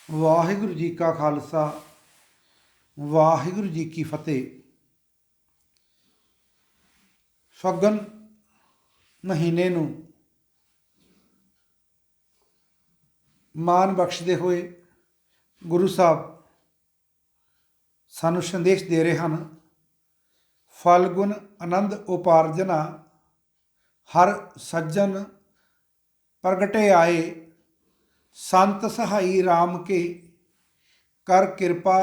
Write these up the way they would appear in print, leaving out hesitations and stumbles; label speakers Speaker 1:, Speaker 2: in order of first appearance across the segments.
Speaker 1: ਵਾਹਿਗੁਰੂ ਜੀ ਕਾ ਖਾਲਸਾ ਵਾਹਿਗੁਰੂ ਜੀ ਕੀ ਫਤਿਹ। ਫੱਗਣ ਮਹੀਨੇ ਨੂੰ ਮਾਣ ਬਖਸ਼ਦੇ ਹੋਏ ਗੁਰੂ ਸਾਹਿਬ ਸਾਨੂੰ ਸੰਦੇਸ਼ ਦੇ ਰਹੇ ਹਨ। ਫਲਗੁਣ ਆਨੰਦ ਉਪਾਰਜਨਾ ਹਰ ਸੱਜਣ ਪ੍ਰਗਟੇ ਆਏ। संत सहाई राम के कर कृपा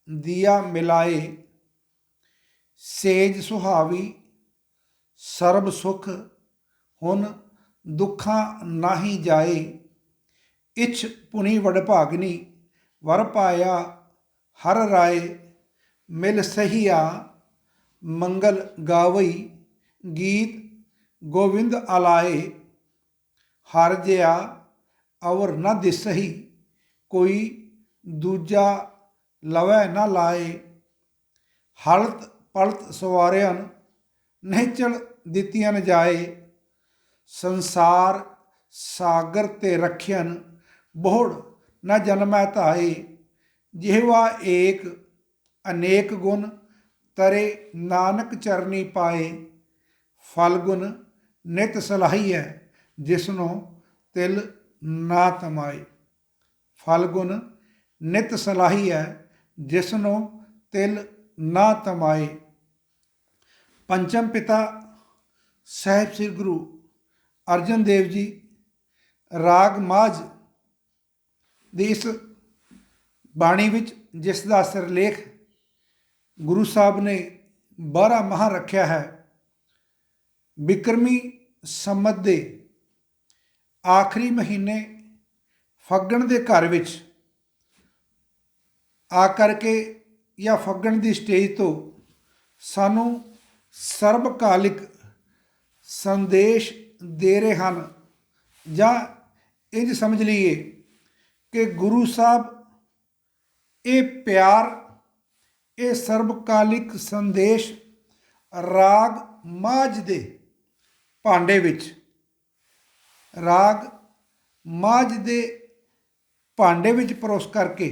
Speaker 1: दिया मिलाए। सेज सुहावी सर्ब सुख हुन दुखा नाही जाए। इछ पुनि वडभागनी वर पाया हर राय। मिल सहिया मंगल गावई गीत गोविंद आलाए। हर जया और न दिसही कोई दूजा लवै न लाए। हलत पलत सवारियन निहचल दितियन जाए। संसार सागर ते रखियन बोहड़ न जन्मै धाए। जिहवा एक अनेक गुण तरे नानक चरनी पाए। फलगुण नित सलाहीऐ जिसनों तिल ना तमाए। फलगुण नित सलाही है जिसनों तिल ना तमाए। पंचम पिता ਸਾਹਿਬ ਸ੍ਰੀ ਗੁਰੂ ਅਰਜਨ ਦੇਵ ਜੀ ਰਾਗ ਮਾਝ ਦੀ ਇਸ ਬਾਣੀ ਵਿੱਚ, ਜਿਸ ਦਾ ਸਿਰਲੇਖ ਗੁਰੂ ਸਾਹਿਬ ਨੇ 12 ਮਾਹ ਰੱਖਿਆ ਹੈ, ਬਿਕਰਮੀ ਸੰਮਤ ਦੇ ਆਖਰੀ ਮਹੀਨੇ ਫੱਗਣ ਦੇ ਘਰ ਵਿੱਚ ਆ ਕਰਕੇ ਜਾਂ ਫੱਗਣ ਦੀ ਸਟੇਜ ਤੋਂ ਸਾਨੂੰ ਸਰਬਕਾਲਿਕ ਸੰਦੇਸ਼ ਦੇ ਰਹੇ ਹਨ। ਜਾਂ ਇੰਝ ਸਮਝ ਲਈਏ ਕਿ ਗੁਰੂ ਸਾਹਿਬ ਇਹ ਪਿਆਰ, ਇਹ ਸਰਬਕਾਲਿਕ ਸੰਦੇਸ਼ ਰਾਗ ਮਾਝ ਦੇ ਭਾਂਡੇ ਵਿੱਚ, ਰਾਗ ਮਾਝ ਦੇ ਭਾਂਡੇ ਵਿੱਚ ਪਰੋਸ ਕਰਕੇ,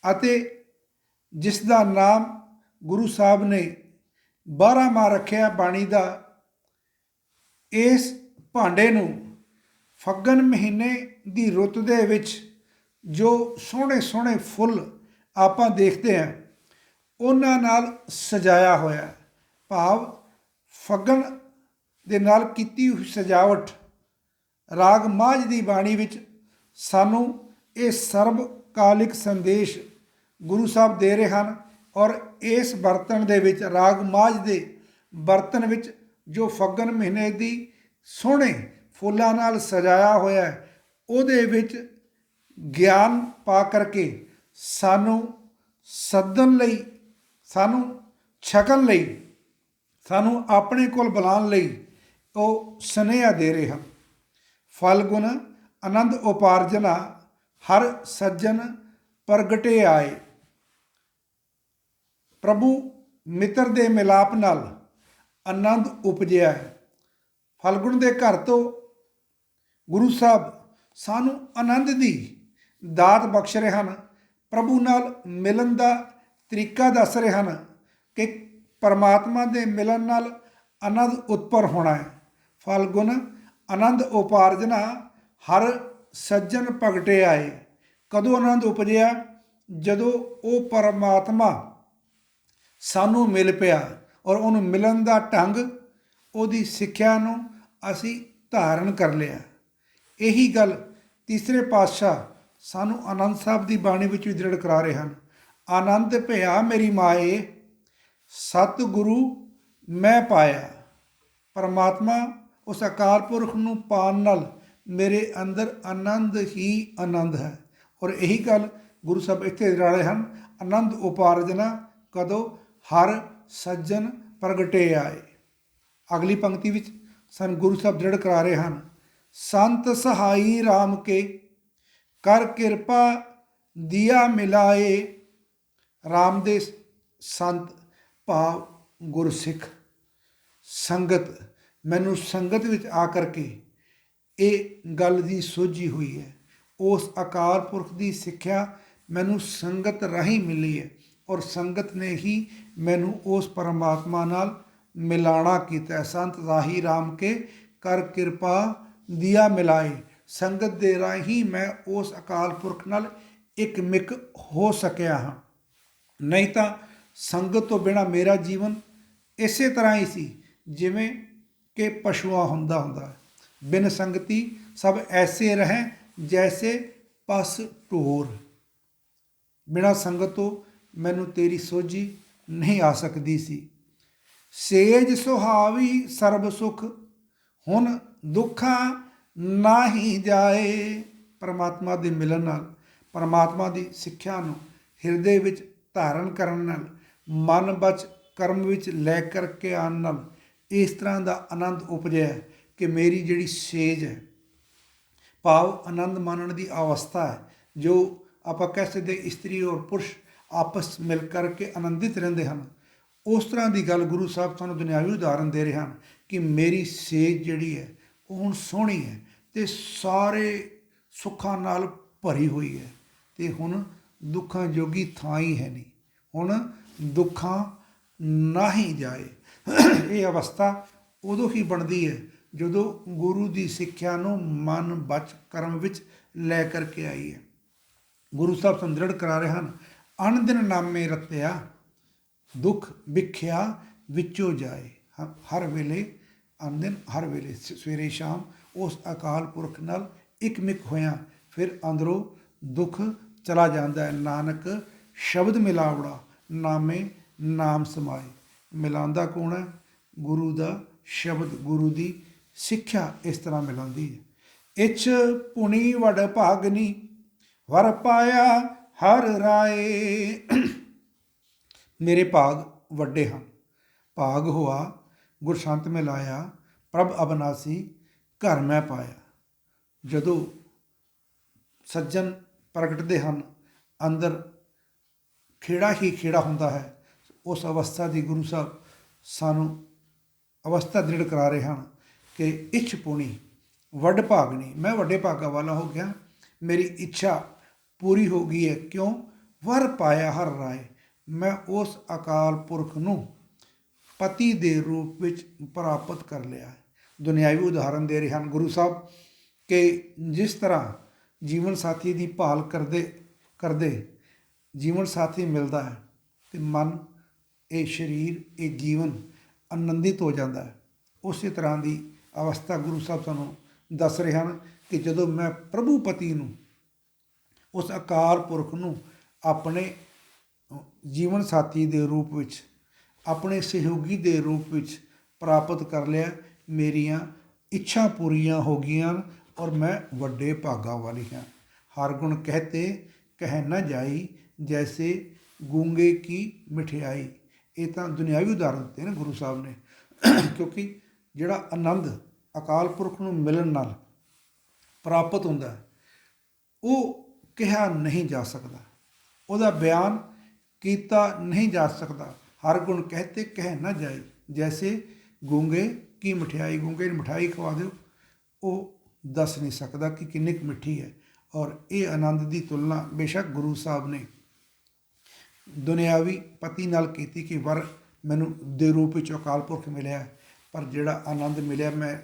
Speaker 1: ਅਤੇ ਜਿਸ ਦਾ ਨਾਮ ਗੁਰੂ ਸਾਹਿਬ ਨੇ 12 ਮਾਹ ਰੱਖਿਆ ਬਾਣੀ ਦਾ, ਇਸ ਭਾਂਡੇ ਨੂੰ ਫੱਗਣ ਮਹੀਨੇ ਦੀ ਰੁੱਤ ਦੇ ਵਿੱਚ ਜੋ ਸੋਹਣੇ ਸੋਹਣੇ ਫੁੱਲ ਆਪਾਂ ਦੇਖਦੇ ਹਾਂ, ਉਹਨਾਂ ਨਾਲ ਸਜਾਇਆ ਹੋਇਆ। ਭਾਵ ਫੱਗਣ ਦੇ ਨਾਲ ਕੀਤੀ ਹੋਈ ਸਜਾਵਟ ਰਾਗ ਮਾਝ ਦੀ ਬਾਣੀ ਵਿੱਚ ਸਾਨੂੰ ਇਹ ਸਰਬਕਾਲਿਕ ਸੰਦੇਸ਼ ਗੁਰੂ ਸਾਹਿਬ ਦੇ ਰਹੇ ਹਨ। ਔਰ ਇਸ ਬਰਤਨ ਦੇ ਵਿੱਚ, ਰਾਗ ਮਾਝ ਦੇ ਬਰਤਨ ਵਿੱਚ ਜੋ ਫੱਗਣ ਮਹੀਨੇ ਦੀ ਸੋਹਣੇ ਫੁੱਲਾਂ ਨਾਲ ਸਜਾਇਆ ਹੋਇਆ, ਉਹਦੇ ਵਿੱਚ ਗਿਆਨ ਪਾ ਕਰਕੇ ਸਾਨੂੰ ਸੱਦਣ ਲਈ, ਸਾਨੂੰ ਛਕਣ ਲਈ, ਸਾਨੂੰ ਆਪਣੇ ਕੋਲ ਬੁਲਾਉਣ ਲਈ ਉਹ ਸੁਨੇਹਾ ਦੇ ਰਹੇ ਹਨ। ਫਲਗੁਣ ਆਨੰਦ ਉਪਾਰਜਨਾ ਹਰ ਸੱਜਣ ਪ੍ਰਗਟੇ ਆਏ। ਪ੍ਰਭੂ ਮਿੱਤਰ ਦੇ ਮਿਲਾਪ ਨਾਲ ਆਨੰਦ ਉਪਜਿਆ ਹੈ। ਫਲਗੁਣ ਦੇ ਘਰ ਤੋਂ ਗੁਰੂ ਸਾਹਿਬ ਸਾਨੂੰ ਆਨੰਦ ਦੀ ਦਾਤ ਬਖਸ਼ ਰਹੇ ਹਨ। ਪ੍ਰਭੂ ਨਾਲ ਮਿਲਣ ਦਾ ਤਰੀਕਾ ਦੱਸ ਰਹੇ ਹਨ ਕਿ ਪਰਮਾਤਮਾ ਦੇ ਮਿਲਣ ਨਾਲ ਆਨੰਦ ਉਤਪਰ ਹੋਣਾ ਹੈ। ਫਲਗੁਣ ਆਨੰਦ ਉਪਾਰਜਨਾ ਹਰ ਸੱਜਣ ਪ੍ਰਗਟੇ ਆਏ। ਕਦੋਂ ਆਨੰਦ ਉਪਜਿਆ? ਜਦੋਂ ਉਹ ਪਰਮਾਤਮਾ ਸਾਨੂੰ ਮਿਲ ਪਿਆ ਔਰ ਉਹਨੂੰ ਮਿਲਣ ਦਾ ਢੰਗ, ਉਹਦੀ ਸਿੱਖਿਆ ਨੂੰ ਅਸੀਂ ਧਾਰਨ ਕਰ ਲਿਆ। ਇਹੀ ਗੱਲ ਤੀਸਰੇ ਪਾਤਸ਼ਾਹ ਸਾਨੂੰ ਆਨੰਦ ਸਾਹਿਬ ਦੀ ਬਾਣੀ ਵਿੱਚ ਵੀ ਦ੍ਰਿੜ ਕਰਾ ਰਹੇ ਹਨ। ਆਨੰਦ ਭਇਆ ਮੇਰੀ ਮਾਏ ਸਤਿਗੁਰੂ ਮੈਂ ਪਾਇਆ। ਪਰਮਾਤਮਾ ਉਸ ਅਕਾਲ ਪੁਰਖ ਨੂੰ ਪਾਉਣ ਨਾਲ ਮੇਰੇ ਅੰਦਰ ਆਨੰਦ ਹੀ ਆਨੰਦ ਹੈ। ਔਰ ਇਹੀ ਗੱਲ ਗੁਰੂ ਸਾਹਿਬ ਇੱਥੇ ਦ੍ਰਿੜਾਏ ਹਨ। ਆਨੰਦ ਉਪਾਰਜਨਾ ਕਦੋਂ? ਹਰ ਸੱਜਣ ਪ੍ਰਗਟੇ ਆਏ। ਅਗਲੀ ਪੰਕਤੀ ਵਿੱਚ ਸਾਨੂੰ ਗੁਰੂ ਸਾਹਿਬ ਦ੍ਰਿੜ ਕਰਾ ਰਹੇ ਹਨ। ਸੰਤ ਸਹਾਈ ਰਾਮ ਕੇ ਕਰ ਕਿਰਪਾ ਦਿਆ ਮਿਲਾਏ। ਰਾਮ ਦੇ ਸੰਤ ਭਾਵ ਗੁਰਸਿੱਖ ਸੰਗਤ, ਮੈਨੂੰ ਸੰਗਤ ਵਿੱਚ ਆ ਕਰਕੇ ਇਹ ਗੱਲ ਦੀ ਸੋਝੀ ਹੋਈ ਹੈ। ਉਸ ਅਕਾਲ ਪੁਰਖ ਦੀ ਸਿੱਖਿਆ ਮੈਨੂੰ ਸੰਗਤ ਰਾਹੀਂ ਮਿਲੀ ਹੈ, ਔਰ ਸੰਗਤ ਨੇ ਹੀ ਮੈਨੂੰ ਉਸ ਪਰਮਾਤਮਾ ਨਾਲ ਮਿਲਾਣਾ ਕੀਤਾ ਹੈ। ਸੰਤ ਰਾਹੀ ਰਾਮ ਕੇ ਕਰ ਕਿਰਪਾ ਦਿਆ ਮਿਲਾਏ। ਸੰਗਤ ਦੇ ਰਾਹੀਂ ਮੈਂ ਉਸ ਅਕਾਲ ਪੁਰਖ ਨਾਲ ਇੱਕ ਮਿਕ ਹੋ ਸਕਿਆ ਹਾਂ। ਨਹੀਂ ਤਾਂ ਸੰਗਤ ਤੋਂ ਬਿਨਾਂ ਮੇਰਾ ਜੀਵਨ ਇਸੇ ਤਰ੍ਹਾਂ ਹੀ ਸੀ ਜਿਵੇਂ ਕਿ ਪਸ਼ੂਆਂ ਹੁੰਦਾ ਹੈ। ਬਿਨ ਸੰਗਤੀ ਸਭ ਐਸੇ ਰਹਿ ਜੈਸੇ ਪਸ ਢੋਰ। ਬਿਨਾਂ ਸੰਗਤ ਤੋਂ ਮੈਨੂੰ ਤੇਰੀ ਸੋਝੀ ਨਹੀਂ ਆ ਸਕਦੀ ਸੀ। ਸੇਜ ਸੁਹਾਵੀ ਸਰਬ ਸੁਖ ਹੁਣ ਦੁੱਖਾਂ ਨਾਹੀਂ ਜਾਏ। ਪਰਮਾਤਮਾ ਦੇ ਮਿਲਣ ਨਾਲ, ਪਰਮਾਤਮਾ ਦੀ ਸਿੱਖਿਆ ਨੂੰ ਹਿਰਦੇ ਵਿੱਚ ਧਾਰਨ ਕਰਨ ਨਾਲ, ਮਨ ਬਚ ਕਰਮ ਵਿੱਚ ਲੈ ਕਰਕੇ ਆਉਣ ਨਾਲ ਇਸ ਤਰ੍ਹਾਂ ਦਾ ਆਨੰਦ ਉਪਜਿਆ ਕਿ ਮੇਰੀ ਜਿਹੜੀ ਸੇਜ ਹੈ, ਭਾਵ ਆਨੰਦ ਮਾਣਨ ਦੀ ਅਵਸਥਾ ਹੈ, ਜੋ ਆਪਾਂ ਕਹਿ ਸਕਦੇ ਇਸਤਰੀ ਔਰ ਪੁਰਸ਼ ਆਪਸ ਮਿਲ ਕਰਕੇ ਆਨੰਦਿਤ ਰਹਿੰਦੇ ਹਨ, ਉਸ ਤਰ੍ਹਾਂ ਦੀ ਗੱਲ ਗੁਰੂ ਸਾਹਿਬ ਸਾਨੂੰ ਦੁਨਿਆਵੀ ਉਦਾਹਰਨ ਦੇ ਰਹੇ ਹਨ ਕਿ ਮੇਰੀ ਸੇਜ ਜਿਹੜੀ ਹੈ ਉਹ ਹੁਣ ਸੋਹਣੀ ਹੈ ਅਤੇ ਸਾਰੇ ਸੁੱਖਾਂ ਨਾਲ ਭਰੀ ਹੋਈ ਹੈ, ਅਤੇ ਹੁਣ ਦੁੱਖਾਂ ਜੋਗੀ ਥਾਂ ਹੀ ਹੈ ਨਹੀਂ। ਹੁਣ ਦੁੱਖਾਂ ਨਾਹੀਂ ਜਾਏ। ਇਹ ਅਵਸਥਾ ਉਦੋਂ ਹੀ ਬਣਦੀ ਹੈ ਜਦੋਂ ਗੁਰੂ ਦੀ ਸਿੱਖਿਆ ਨੂੰ ਮਨ ਬਚ ਕਰਮ ਵਿੱਚ ਲੈ ਕਰਕੇ ਆਈ ਹੈ। ਗੁਰੂ ਸਾਹਿਬ ਸਾਨੂੰ ਦ੍ਰਿੜ ਕਰਾ ਰਹੇ ਹਨ, ਅਣ ਦਿਨ ਨਾਮੇ ਰਤਿਆ ਦੁੱਖ ਵਿਖਿਆ ਵਿੱਚੋਂ ਜਾਏ। ਹਰ ਵੇਲੇ ਅਣ ਦਿਨ, ਹਰ ਵੇਲੇ ਸਵੇਰੇ ਸ਼ਾਮ ਉਸ ਅਕਾਲ ਪੁਰਖ ਨਾਲ ਇੱਕ ਮਿਕ ਹੋਇਆ, ਫਿਰ ਅੰਦਰੋਂ ਦੁੱਖ ਚਲਾ ਜਾਂਦਾ ਹੈ। ਨਾਨਕ ਸ਼ਬਦ ਮਿਲਾਵੜਾ ਨਾਮੇ ਨਾਮ ਸਮਾਏ। ਮਿਲਾਉਂਦਾ ਕੌਣ ਹੈ? ਗੁਰੂ ਦਾ ਸ਼ਬਦ, ਗੁਰੂ ਦੀ ਸਿੱਖਿਆ ਇਸ ਤਰ੍ਹਾਂ ਮਿਲਾਉਂਦੀ ਹੈ। ਇਛ ਪੁਣੀ ਵਡ ਭਾਗਨੀ ਵਰ ਪਾਇਆ ਹਰ ਰਾਏ। ਮੇਰੇ ਭਾਗ ਵੱਡੇ ਹਨ, ਭਾਗ ਹੋਆ ਗੁਰਸੰਤ ਮੈਂ ਲਾਇਆ, ਪ੍ਰਭ ਅਬਨਾਸੀ ਘਰ ਮੈਂ ਪਾਇਆ। ਜਦੋਂ ਸੱਜਣ ਪ੍ਰਗਟਦੇ ਹਨ, ਅੰਦਰ ਖੇੜਾ ਹੀ ਖੇੜਾ ਹੁੰਦਾ ਹੈ। ਉਸ ਅਵਸਥਾ ਦੀ ਗੁਰੂ ਸਾਹਿਬ ਸਾਨੂੰ ਅਵਸਥਾ ਦ੍ਰਿੜ ਕਰਾ ਰਹੇ ਹਨ ਕਿ ਇੱਛ ਪੁਣੀ ਵੱਡ ਭਾਗਨੀ, ਮੈਂ ਵੱਡੇ ਭਾਗਾਂ ਵਾਲਾ ਹੋ ਗਿਆ, ਮੇਰੀ ਇੱਛਾ ਪੂਰੀ ਹੋ ਗਈ ਹੈ। ਕਿਉਂ? ਵਰ ਪਾਇਆ ਹਰ ਰਾਏ, ਮੈਂ ਉਸ ਅਕਾਲ ਪੁਰਖ ਨੂੰ ਪਤੀ ਦੇ ਰੂਪ ਵਿੱਚ ਪ੍ਰਾਪਤ ਕਰ ਲਿਆ ਹੈ। ਦੁਨਿਆਵੀ ਉਦਾਹਰਨ ਦੇ ਰਹੇ ਹਨ ਗੁਰੂ ਸਾਹਿਬ ਕਿ ਜਿਸ ਤਰ੍ਹਾਂ ਜੀਵਨ ਸਾਥੀ ਦੀ ਭਾਲ ਕਰਦੇ ਜੀਵਨ ਸਾਥੀ ਮਿਲਦਾ ਹੈ ਅਤੇ ਮਨ, ਇਹ ਸਰੀਰ, ਇਹ ਜੀਵਨ ਆਨੰਦਿਤ ਹੋ ਜਾਂਦਾ ਹੈ। ਉਸੇ ਤਰ੍ਹਾਂ ਦੀ ਅਵਸਥਾ ਗੁਰੂ ਸਾਹਿਬ ਸਾਨੂੰ ਦੱਸ ਰਹੇ ਹਨ ਕਿ ਜਦੋਂ ਮੈਂ ਪ੍ਰਭੂ ਪਤੀ ਨੂੰ, ਉਸ ਅਕਾਲ ਪੁਰਖ ਨੂੰ ਆਪਣੇ ਜੀਵਨ ਸਾਥੀ ਦੇ ਰੂਪ ਵਿੱਚ, ਆਪਣੇ ਸਹਿਯੋਗੀ ਦੇ ਰੂਪ ਵਿੱਚ ਪ੍ਰਾਪਤ ਕਰ ਲਿਆ, ਮੇਰੀਆਂ ਇੱਛਾ ਪੂਰੀਆਂ ਹੋ ਗਈਆਂ ਔਰ ਮੈਂ ਵੱਡੇ ਭਾਗਾਂ ਵਾਲੀ ਹਾਂ। ਹਰ ਗੁਣ ਕਹਤੇ ਕਹਿ ਨਾ ਜਾਈ, ਜੈਸੇ ਗੂੰਗੇ ਕੀ ਮਠਿਆਈ। ਇਹ ਤਾਂ ਦੁਨਿਆਵੀ ਉਦਾਹਰਨ ਦਿੱਤੇ ਨੇ ਗੁਰੂ ਸਾਹਿਬ ਨੇ, ਕਿਉਂਕਿ ਜਿਹੜਾ ਆਨੰਦ ਅਕਾਲ ਪੁਰਖ ਨੂੰ ਮਿਲਣ ਨਾਲ ਪ੍ਰਾਪਤ ਹੁੰਦਾ ਹੈ, ਉਹ ਕਿਹਾ ਨਹੀਂ ਜਾ ਸਕਦਾ, ਉਹਦਾ ਬਿਆਨ ਕੀਤਾ ਨਹੀਂ ਜਾ ਸਕਦਾ। ਹਰ ਗੁਣ ਕਹਤੇ ਕਹਿ ਨਾ ਜਾਏ, ਜੈਸੇ ਗੂੰਗੇ ਕੀ ਮਠਿਆਈ। ਗੂੰਗੇ ਨੂੰ ਮਿਠਾਈ ਖਵਾ ਦਿਓ, ਉਹ ਦੱਸ ਨਹੀਂ ਸਕਦਾ ਕਿ ਕਿੰਨੀ ਕੁ ਮਿੱਠੀ ਹੈ। ਔਰ ਇਹ ਆਨੰਦ ਦੀ ਤੁਲਨਾ ਬੇਸ਼ੱਕ ਗੁਰੂ ਸਾਹਿਬ ਨੇ ਦੁਨਿਆਵੀ ਪਤੀ ਨਾਲ ਕੀਤੀ ਕਿ ਵਰ ਮੈਨੂੰ ਦੇ ਰੂਪ ਵਿੱਚ ਅਕਾਲ ਪੁਰਖ ਮਿਲਿਆ, ਪਰ ਜਿਹੜਾ ਆਨੰਦ ਮਿਲਿਆ, ਮੈਂ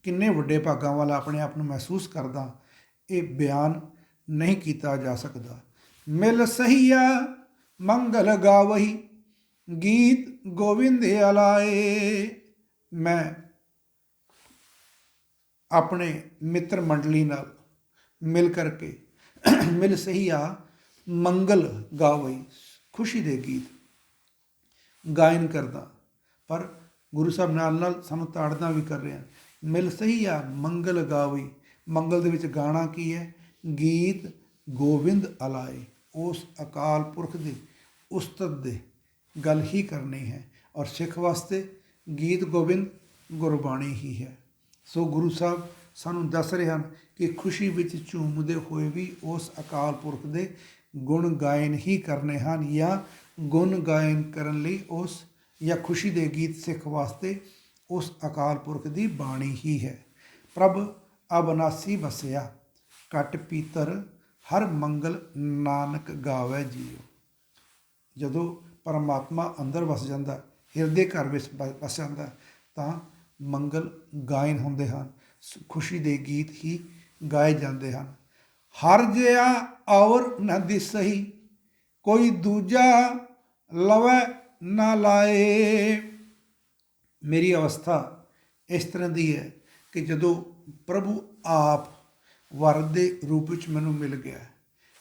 Speaker 1: ਕਿੰਨੇ ਵੱਡੇ ਭਾਗਾਂ ਵਾਲਾ ਆਪਣੇ ਆਪ ਨੂੰ ਮਹਿਸੂਸ ਕਰਦਾ, ਇਹ ਬਿਆਨ ਨਹੀਂ ਕੀਤਾ ਜਾ ਸਕਦਾ। ਮਿਲ ਸਹੀਆ ਮੰਗਲ ਗਾਵਹੀ, ਗੀਤ ਗੋਬਿੰਦ ਅਲਾਏ। ਮੈਂ ਆਪਣੇ ਮਿੱਤਰ ਮੰਡਲੀ ਨਾਲ ਮਿਲ ਕਰਕੇ ਮਿਲ ਸਹੀਆ ਮੰਗਲ ਗਾਵਹੀ, ਖੁਸ਼ੀ ਦੇ ਗੀਤ ਗਾਇਨ ਕਰਦਾ। ਪਰ ਗੁਰੂ ਸਾਹਿਬ ਨਾਲ ਸਾਨੂੰ ਤਾੜਨਾ ਵੀ ਕਰ ਰਹੇ ਹਨ। ਮਿਲ ਸਹੀਆ ਮੰਗਲ ਗਾਵਹੀ, ਮੰਗਲ ਦੇ ਵਿੱਚ ਗਾਣਾ ਕੀ ਹੈ? ਗੀਤ ਗੋਬਿੰਦ ਅਲਾਏ, ਉਸ ਅਕਾਲ ਪੁਰਖ ਦੇ ਉਸਤਤ ਦੇ ਗੱਲ ਹੀ ਕਰਨੀ ਹੈ। ਔਰ ਸਿੱਖ ਵਾਸਤੇ ਗੀਤ ਗੋਬਿੰਦ ਗੁਰਬਾਣੀ ਹੀ ਹੈ। ਸੋ ਗੁਰੂ ਸਾਹਿਬ ਸਾਨੂੰ ਦੱਸ ਰਹੇ ਹਨ ਕਿ ਖੁਸ਼ੀ ਵਿੱਚ ਝੂਮਦੇ ਹੋਏ ਵੀ ਉਸ ਅਕਾਲ ਪੁਰਖ ਦੇ ਗੁਣ ਗਾਇਨ ਹੀ ਕਰਨੇ ਹਨ, ਜਾਂ ਗੁਣ ਗਾਇਨ ਕਰਨ ਲਈ ਉਸ, ਜਾਂ ਖੁਸ਼ੀ ਦੇ ਗੀਤ ਸਿੱਖ ਵਾਸਤੇ ਉਸ ਅਕਾਲ ਪੁਰਖ ਦੀ ਬਾਣੀ ਹੀ ਹੈ। ਪ੍ਰਭ ਅਬਨਾਸੀ ਵਸਿਆ, ਘਟ ਪੀਤਰ ਹਰ ਮੰਗਲ ਨਾਨਕ ਗਾਵੇ ਜੀਓ। ਜਦੋਂ ਪਰਮਾਤਮਾ ਅੰਦਰ ਵਸ ਜਾਂਦਾ, ਹਿਰਦੇ ਘਰ ਵਿੱਚ ਵਸ ਜਾਂਦਾ, ਤਾਂ ਮੰਗਲ ਗਾਇਨ ਹੁੰਦੇ ਹਨ, ਖੁਸ਼ੀ ਦੇ ਗੀਤ ਹੀ ਗਾਏ ਜਾਂਦੇ ਹਨ। ਹਰ ਜਿਆ ਔਰ ਨ ਦਿਸਹੀ, ਕੋਈ ਦੂਜਾ ਲਵੈ ਨਾ ਲਾਏ। ਮੇਰੀ ਅਵਸਥਾ ਇਸ ਤਰ੍ਹਾਂ ਦੀ ਹੈ ਕਿ ਜਦੋਂ ਪ੍ਰਭੂ ਆਪ ਵਰ ਦੇ ਰੂਪ ਵਿੱਚ ਮੈਨੂੰ ਮਿਲ ਗਿਆ,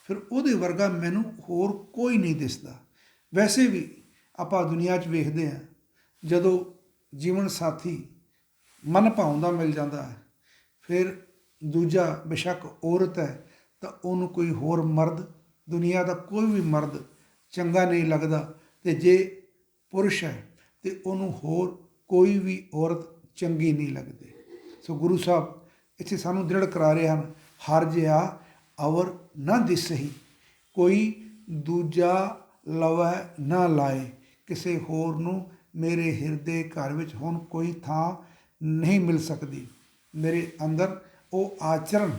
Speaker 1: ਫਿਰ ਉਹਦੇ ਵਰਗਾ ਮੈਨੂੰ ਹੋਰ ਕੋਈ ਨਹੀਂ ਦਿਸਦਾ। ਵੈਸੇ ਵੀ ਆਪਾਂ ਦੁਨੀਆ 'ਚ ਵੇਖਦੇ ਹਾਂ, ਜਦੋਂ ਜੀਵਨ ਸਾਥੀ ਮਨ ਭਾਉਂਦਾ ਮਿਲ ਜਾਂਦਾ ਹੈ, ਫਿਰ ਦੂਜਾ ਬੇਸ਼ੱਕ ਔਰਤ ਹੈ ਤਾਂ ਉਹਨੂੰ ਕੋਈ ਹੋਰ ਮਰਦ, ਦੁਨੀਆ ਦਾ ਕੋਈ ਵੀ ਮਰਦ ਚੰਗਾ ਨਹੀਂ ਲੱਗਦਾ, ਅਤੇ ਜੇ ਪੁਰਸ਼ ਹੈ ਤਾਂ ਉਹਨੂੰ ਹੋਰ ਕੋਈ ਵੀ ਔਰਤ ਚੰਗੀ ਨਹੀਂ ਲੱਗਦੀ। ਸੋ ਗੁਰੂ ਸਾਹਿਬ ਇੱਥੇ ਸਾਨੂੰ ਦ੍ਰਿੜ ਕਰਾ ਰਹੇ ਹਨ, ਹਰ ਜਿਆ ਅਵਰ ਨਾ ਦਿਸਹੀ, ਕੋਈ ਦੂਜਾ ਲਵੈ ਨਾ ਲਾਏ। ਕਿਸੇ ਹੋਰ ਨੂੰ ਮੇਰੇ ਹਿਰਦੇ ਘਰ ਵਿੱਚ ਹੁਣ ਕੋਈ ਥਾਂ ਨਹੀਂ ਮਿਲ ਸਕਦੀ। ਮੇਰੇ ਅੰਦਰ ਉਹ ਆਚਰਣ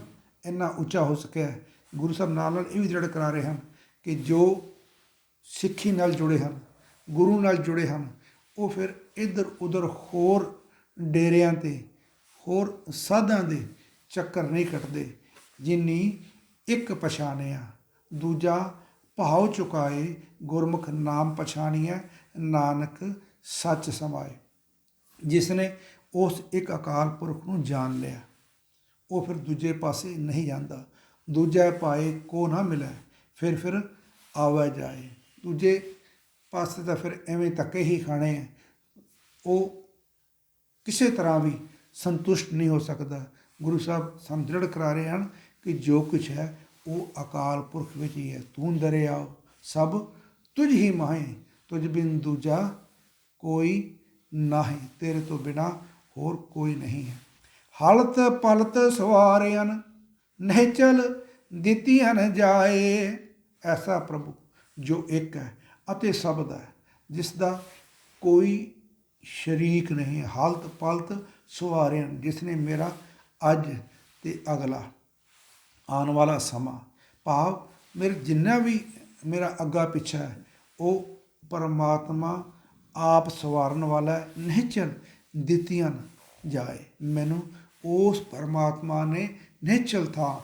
Speaker 1: ਇੰਨਾ ਉੱਚਾ ਹੋ ਸਕਿਆ। ਗੁਰੂ ਸਾਹਿਬ ਨਾਲ ਨਾਲ ਇਹ ਵੀ ਦ੍ਰਿੜ ਕਰਾ ਰਹੇ ਹਨ ਕਿ ਜੋ ਸਿੱਖੀ ਨਾਲ ਜੁੜੇ ਹਨ, ਗੁਰੂ ਨਾਲ ਜੁੜੇ ਹਨ, ਉਹ ਫਿਰ ਇੱਧਰ ਉੱਧਰ ਹੋਰ ਡੇਰਿਆਂ 'ਤੇ, ਹੋਰ ਸਾਧਾਂ ਦੇ ਚੱਕਰ ਨਹੀਂ ਕੱਟਦੇ। ਜਿਨੀ ਇੱਕ ਪਛਾਣਿਆ ਦੂਜਾ ਭਾਉ ਚੁਕਾਏ, ਗੁਰਮੁਖ ਨਾਮ ਪਛਾਣੀਐ ਨਾਨਕ ਸੱਚ ਸਮਾਏ। ਜਿਸ ਨੇ ਉਸ ਇੱਕ ਅਕਾਲ ਪੁਰਖ ਨੂੰ ਜਾਣ ਲਿਆ, ਉਹ ਫਿਰ ਦੂਜੇ ਪਾਸੇ ਨਹੀਂ ਜਾਂਦਾ। ਦੂਜਾ ਪਾਏ ਕੋ ਨਾ ਮਿਲੇ, ਫਿਰ ਆਵੇ ਜਾਏ। ਦੂਜੇ ਪਾਸੇ ਤਾਂ ਫਿਰ ਐਵੇਂ ਧੱਕੇ ਹੀ ਖਾਣੇ ਹੈ, ਉਹ ਕਿਸੇ ਤਰ੍ਹਾਂ ਵੀ ਸੰਤੁਸ਼ਟ ਨਹੀਂ ਹੋ ਸਕਦਾ। ਗੁਰੂ ਸਾਹਿਬ ਸਾਨੂੰ ਦ੍ਰਿੜ ਕਰਾ ਰਹੇ ਹਨ ਕਿ ਜੋ ਕੁਛ ਹੈ ਉਹ ਅਕਾਲ ਪੁਰਖ ਵਿੱਚ ਹੀ ਹੈ। ਤੂੰ ਦਰਿਆਓ ਸਭ ਤੁਝ ਹੀ ਮਾਹੇ, ਤੁਝ ਬਿਨ ਦੂਜਾ ਕੋਈ ਨਾਹੀਂ, ਤੇਰੇ ਤੋਂ ਬਿਨਾ ਹੋਰ ਕੋਈ ਨਹੀਂ ਹੈ। ਹਲਤ ਪਲਤ ਸਵਾਰਿਆਨ ਨਿਹਚਲ ਦਿੱਤੀਆਂ ਜਾਏ। ਐਸਾ ਪ੍ਰਭੂ ਜੋ ਇੱਕ ਹੈ ਅਤੇ ਸ਼ਬਦ ਹੈ, ਜਿਸ ਦਾ ਕੋਈ ਸ਼ਰੀਕ ਨਹੀਂ। ਹਾਲਤ ਪਲਤ ਸਵਾਰਿਆਨ, ਜਿਸ ਨੇ ਮੇਰਾ ਅੱਜ ਅਤੇ ਅਗਲਾ ਆਉਣ ਵਾਲਾ ਸਮਾਂ, ਭਾਵ ਮੇਰੇ ਜਿੰਨਾ ਵੀ ਮੇਰਾ ਅੱਗਾ ਪਿੱਛਾ ਹੈ, ਉਹ ਪਰਮਾਤਮਾ ਆਪ ਸਵਾਰਨ ਵਾਲਾ ਨਿਹਚਲ ਦਿੱਤੀਆਂ ਜਾਏ। ਮੈਨੂੰ ਉਸ ਪਰਮਾਤਮਾ ਨੇ ਨਿਹਚਲ ਥਾਂ,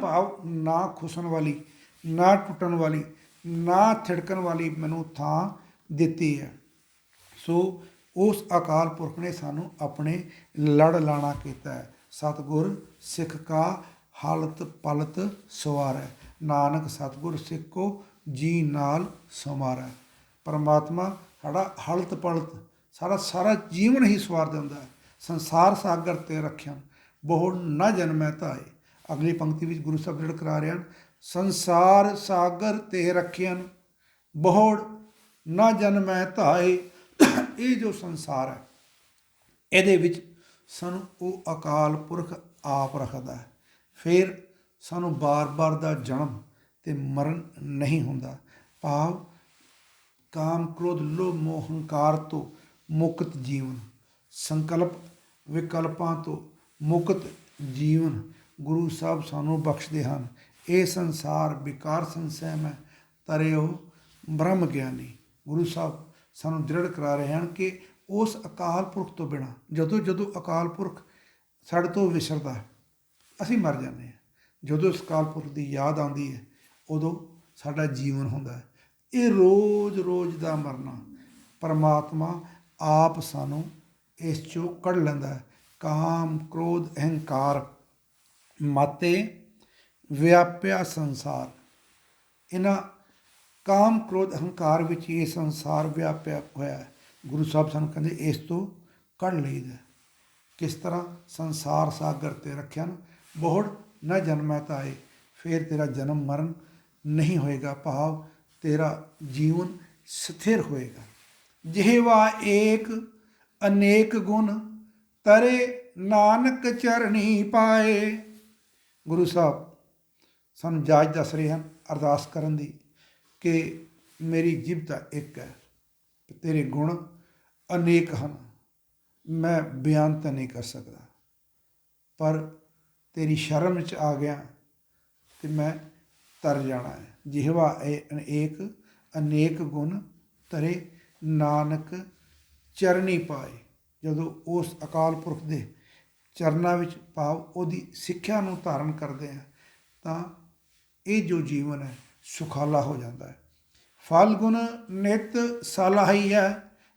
Speaker 1: ਭਾਵ ਨਾ ਖੁਸਣ ਵਾਲੀ, ਨਾ ਟੁੱਟਣ ਵਾਲੀ, ਨਾ ਥਿੜਕਣ ਵਾਲੀ ਮੈਨੂੰ ਥਾਂ ਦਿੱਤੀ ਹੈ। ਸੋ ਉਸ ਅਕਾਲ ਪੁਰਖ ਨੇ ਸਾਨੂੰ ਆਪਣੇ ਲੜ ਲਾਣਾ ਕੀਤਾ ਹੈ। ਸਤਿਗੁਰ ਸਿੱਖ ਕਾ ਹਾਲਤ ਪਲਤ ਸਵਾਰੈ, ਨਾਨਕ ਸਤਿਗੁਰ ਸਿੱਖ ਕੋ ਜੀ ਨਾਲ ਸਮਾਰੈ। ਪਰਮਾਤਮਾ ਸਾਡਾ ਹਲਤ ਪਲਤ, ਸਾਰਾ ਜੀਵਨ ਹੀ ਸਵਾਰ ਦਿੰਦਾ ਹੈ। ਸੰਸਾਰ ਸਾਗਰ ਤੇ ਰੱਖਿਆ, ਬਹੁੜ ਨਾ ਜਨਮੈ ਧਾਏ। ਅਗਲੀ ਪੰਕਤੀ ਵਿੱਚ ਗੁਰੂ ਸਾਹਿਬ ਦ੍ਰਿੜ ਕਰਾ ਰਹੇ ਹਨ, ਸੰਸਾਰ ਸਾਗਰ ਤੇ ਰੱਖਿਆ ਬਹੁੜ ਨਾ ਜਨਮੈ ਧਾਏ। ਇਹ ਜੋ ਸੰਸਾਰ ਹੈ, ਇਹਦੇ ਵਿੱਚ ਸਾਨੂੰ ਉਹ ਅਕਾਲ ਪੁਰਖ ਆਪ ਰੱਖਦਾ ਹੈ। ਫਿਰ ਸਾਨੂੰ ਬਾਰ-ਬਾਰ ਦਾ ਜਨਮ ਅਤੇ ਮਰਨ ਨਹੀਂ ਹੁੰਦਾ। ਭਾਵ ਕਾਮ ਕ੍ਰੋਧ ਲੋਭ ਮੋਹ ਹੰਕਾਰ ਤੋਂ ਮੁਕਤ ਜੀਵਨ, ਸੰਕਲਪ ਵਿਕਲਪਾਂ ਤੋਂ ਮੁਕਤ ਜੀਵਨ ਗੁਰੂ ਸਾਹਿਬ ਸਾਨੂੰ ਬਖਸ਼ਦੇ ਹਨ। ਇਹ ਸੰਸਾਰ ਵਿਕਾਰ ਸੰਸੈ ਮੈਂ ਤਰਿਓ ਬ੍ਰਹਮ ਗਿਆਨੀ। ਗੁਰੂ ਸਾਹਿਬ ਸਾਨੂੰ ਦ੍ਰਿੜ ਕਰਾ ਰਹੇ ਹਨ ਕਿ ਉਸ ਅਕਾਲ ਪੁਰਖ ਤੋਂ ਬਿਨਾਂ, ਜਦੋਂ ਅਕਾਲ ਪੁਰਖ ਸਾਡੇ ਤੋਂ ਵਿਸਰਦਾ, ਅਸੀਂ ਮਰ ਜਾਂਦੇ ਹਾਂ। ਜਦੋਂ ਇਸ ਅਕਾਲ ਪੁਰਖ ਦੀ ਯਾਦ ਆਉਂਦੀ ਹੈ, ਉਦੋਂ ਸਾਡਾ ਜੀਵਨ ਹੁੰਦਾ ਹੈ। ਇਹ ਰੋਜ਼ ਦਾ ਮਰਨਾ ਪਰਮਾਤਮਾ ਆਪ ਸਾਨੂੰ ਇਸ 'ਚੋਂ ਕੱਢ ਲੈਂਦਾ ਹੈ। ਕਾਮ ਕ੍ਰੋਧ ਅਹੰਕਾਰ ਮਾਤੇ ਵਿਆਪਿਆ ਸੰਸਾਰ। ਇਹਨਾਂ ਕਾਮ ਕ੍ਰੋਧ ਅਹੰਕਾਰ ਵਿੱਚ ਇਹ ਸੰਸਾਰ ਵਿਆਪਿਆ ਹੋਇਆ ਹੈ। ਗੁਰੂ ਸਾਹਿਬ ਸਾਨੂੰ ਕਹਿੰਦੇ ਇਸ ਤੋਂ ਕੱਢ ਲਈਦਾ। ਕਿਸ ਤਰ੍ਹਾਂ? ਸੰਸਾਰ ਸਾਗਰ ਤੇ ਰੱਖਿਆ ਬਹੁੜ ਨਾ ਜਨਮੈ ਧਾਏ। ਫਿਰ ਤੇਰਾ ਜਨਮ ਮਰਨ ਨਹੀਂ ਹੋਏਗਾ, ਭਾਵ ਤੇਰਾ ਜੀਵਨ ਸਥਿਰ ਹੋਏਗਾ। ਜਿਹਵਾ ਏਕ ਅਨੇਕ ਗੁਣ ਤਰੇ ਨਾਨਕ ਚਰਣੀ ਪਾਏ। ਗੁਰੂ ਸਾਹਿਬ ਸਾਨੂੰ ਜਾਚ ਦੱਸ ਰਹੇ ਹਨ ਅਰਦਾਸ ਕਰਨ ਦੀ ਕਿ ਮੇਰੀ ਜਿਭ ਤਾਂ ਇੱਕ ਹੈ, ਤੇਰੇ ਗੁਣ ਅਨੇਕ ਹਨ, ਮੈਂ ਬਿਆਨ ਤਾਂ ਨਹੀਂ ਕਰ ਸਕਦਾ, ਪਰ ਤੇਰੀ ਸ਼ਰਨ 'ਚ ਆ ਗਿਆ ਤੇ ਮੈਂ ਤਰ ਜਾਣਾ ਹੈ। ਜਿਹਵਾ ਇਹ ਅਨੇਕ ਅਨੇਕ ਗੁਣ ਧਰੇ, ਨਾਨਕ ਚਰਨੀ ਪਾਏ। ਜਦੋਂ ਉਸ ਅਕਾਲ ਪੁਰਖ ਦੇ ਚਰਨਾਂ ਵਿੱਚ ਭਾਵ ਉਹਦੀ ਸਿੱਖਿਆ ਨੂੰ ਧਾਰਨ ਕਰਦੇ ਹਾਂ ਤਾਂ ਇਹ ਜੋ ਜੀਵਨ ਹੈ ਸੁਖਾਲਾ ਹੋ ਜਾਂਦਾ ਹੈ। ਫਲ ਗੁਣ ਨਿਤ ਸਲਾਹੀਐ,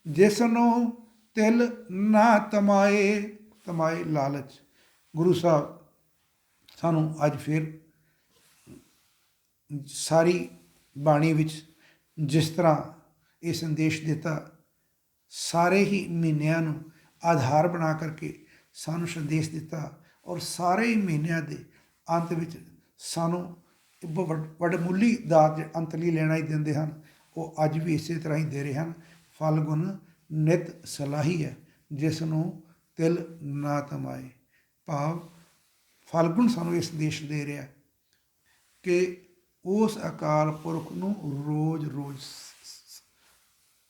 Speaker 1: ਜਿਸਨੂੰ ਤਿਲ ਨਾ ਤਮਾਏ। ਤਮਾਏ ਲਾਲਚ। ਗੁਰੂ ਸਾਹਿਬ ਸਾਨੂੰ ਅੱਜ ਫਿਰ ਸਾਰੀ ਬਾਣੀ ਵਿੱਚ ਜਿਸ ਤਰ੍ਹਾਂ ਇਹ ਸੰਦੇਸ਼ ਦਿੱਤਾ, ਸਾਰੇ ਹੀ ਮਹੀਨਿਆਂ ਨੂੰ ਆਧਾਰ ਬਣਾ ਕਰਕੇ ਸਾਨੂੰ ਸੰਦੇਸ਼ ਦਿੱਤਾ, ਔਰ ਸਾਰੇ ਹੀ ਮਹੀਨਿਆਂ ਦੇ ਅੰਤ ਵਿੱਚ ਸਾਨੂੰ ਵਡਮੁੱਲੀ ਦਾਤ ਅੰਤਲੀ ਲੈਣਾ ਹੀ ਦਿੰਦੇ ਹਨ, ਉਹ ਅੱਜ ਵੀ ਇਸੇ ਤਰ੍ਹਾਂ ਹੀ ਦੇ ਰਹੇ ਹਨ। ਫਲ ਗੁਣ ਨਿਤ ਸਲਾਹੀ ਹੈ, ਜਿਸ ਨੂੰ ਤਿਲ ਨਾ ਤਮਾਏ। ਭਾਵ ਫਲਗੁਣ ਸਾਨੂੰ ਇਹ ਸੰਦੇਸ਼ ਦੇ ਰਿਹਾ ਕਿ ਉਸ ਅਕਾਲ ਪੁਰਖ ਨੂੰ ਰੋਜ਼ ਰੋਜ਼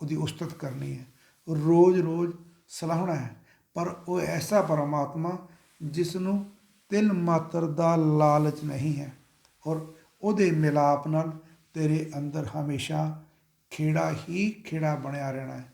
Speaker 1: ਉਹਦੀ ਉਸਤਤ ਕਰਨੀ ਹੈ, ਰੋਜ਼ ਰੋਜ਼ ਸਲਾਹਣਾ ਹੈ। ਪਰ ਉਹ ਐਸਾ ਪਰਮਾਤਮਾ ਜਿਸ ਨੂੰ ਤਿਲ ਮਾਤਰ ਦਾ ਲਾਲਚ ਨਹੀਂ ਹੈ, ਔਰ ਉਹਦੇ ਮਿਲਾਪ ਨਾਲ ਤੇਰੇ ਅੰਦਰ ਹਮੇਸ਼ਾ ਖੇੜਾ ਹੀ ਖੇੜਾ ਬਣਿਆ ਰਹਿਣਾ ਹੈ।